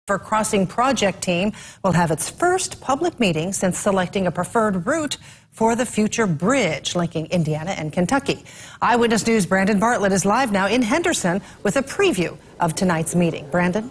River Crossing Project Team will have its first public meeting since selecting a preferred route for the future bridge linking Indiana and Kentucky. Eyewitness News' Brandon Bartlett is live now in Henderson with a preview of tonight's meeting. Brandon?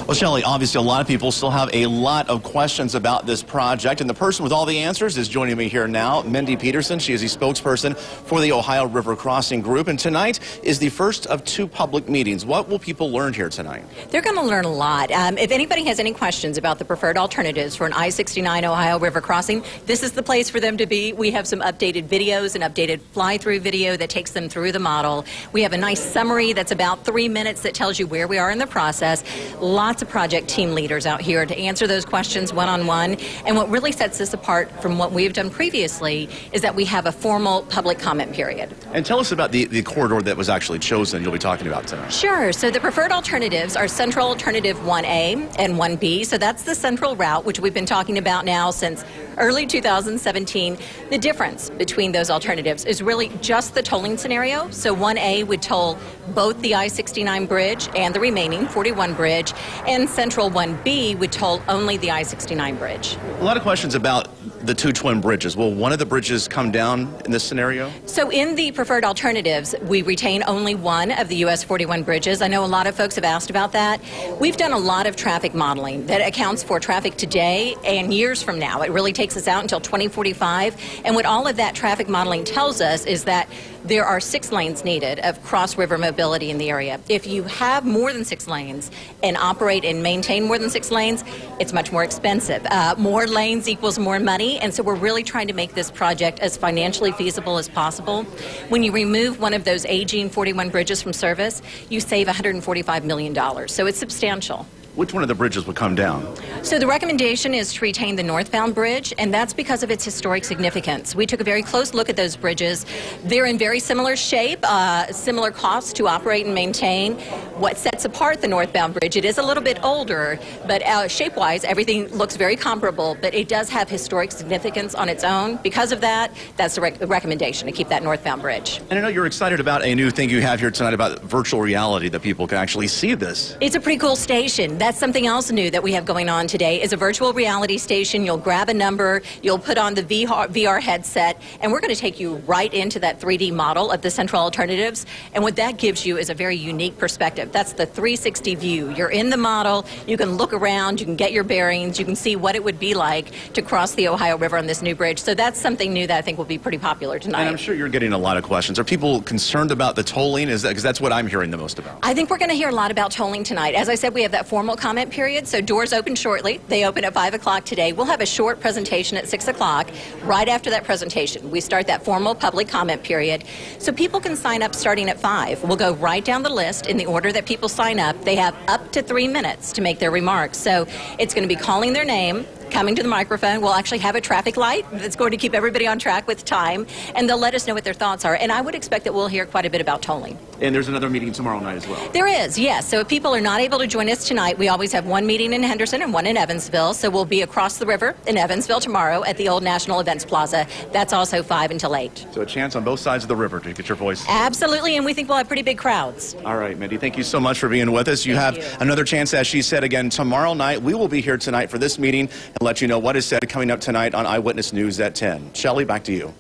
Well, Shelley, obviously a lot of people still have a lot of questions about this project, and the person with all the answers is joining me here now, Mindy Peterson. She is the spokesperson for the Ohio River Crossing Group, and tonight is the first of two public meetings. What will people learn here tonight? They're going to learn a lot. If anybody has any questions about the preferred alternatives for an I-69 Ohio River Crossing, this is the place for them to be. We have some updated videos, an updated fly-through video that takes them through the model. We have a nice summary that's about 3 minutes that tells you where we are in the process. Lots of project team leaders out here to answer those questions one-on-one. And what really sets this apart from what we've done previously is that we have a formal public comment period. And tell us about the corridor that was actually chosen you'll be talking about tonight. Sure. So the preferred alternatives are Central Alternative 1A and 1B. So that's the central route, which we've been talking about now since early 2017. The difference between those alternatives is really just the tolling scenario. So 1A would toll both the I-69 bridge and the remaining 41 bridge, and Central 1B would toll only the I-69 bridge. A lot of questions about the two twin bridges. Will one of the bridges come down in this scenario? So in the preferred alternatives, we retain only one of the US 41 bridges. I know a lot of folks have asked about that. We've done a lot of traffic modeling that accounts for traffic today and years from now. It really takes us out until 2045. And what all of that traffic modeling tells us is that there are 6 lanes needed of cross-river mobility in the area. If you have more than 6 lanes and operate and maintain more than 6 lanes, it's much more expensive. More lanes equals more money, and so we're really trying to make this project as financially feasible as possible. When you remove one of those aging 41 bridges from service, you save $145 million, so it's substantial. Which one of the bridges would come down? So the recommendation is to retain the northbound bridge, and that's because of its historic significance. We took a very close look at those bridges. They're in very similar shape, similar costs to operate and maintain. What sets apart the northbound bridge, it is a little bit older, but shape-wise, everything looks very comparable, but it does have historic significance on its own. Because of that, that's the recommendation, to keep that northbound bridge. And I know you're excited about a new thing you have here tonight about virtual reality, that people can actually see this. It's a pretty cool station. That's something else new that we have going on today, is a virtual reality station. You'll grab a number, you'll put on the VR headset, and we're going to take you right into that 3D model of the central alternatives. And what that gives you is a very unique perspective. That's the 360 view. You're in the model, you can look around, you can get your bearings, you can see what it would be like to cross the Ohio River on this new bridge. So that's something new that I think will be pretty popular tonight. And I'm sure you're getting a lot of questions. Are people concerned about the tolling? Because that's what I'm hearing the most about. I think we're going to hear a lot about tolling tonight. As I said, we have that formal comment period, so doors open shortly. They open at 5 o'clock today. We'll have a short presentation at 6 o'clock. Right after that presentation, we start that formal public comment period. So people can sign up starting at 5. We'll go right down the list in the order that people sign up. They have up to 3 minutes to make their remarks. So it's going to be calling their name, coming to the microphone. We'll actually have a traffic light that's going to keep everybody on track with time, and they'll let us know what their thoughts are. And I would expect that we'll hear quite a bit about tolling. And there's another meeting tomorrow night as well. There is, yes. So if people are not able to join us tonight, we always have one meeting in Henderson and one in Evansville. So we'll be across the river in Evansville tomorrow at the old National Events Plaza. That's also 5 until 8. So a chance on both sides of the river to get your voice. Absolutely, and we think we'll have pretty big crowds. All right, Mindy, thank you so much for being with us. You have another chance, as she said again, tomorrow night. We will be here tonight for this meeting and let you know what is said coming up tonight on Eyewitness News at 10. Shelley, back to you.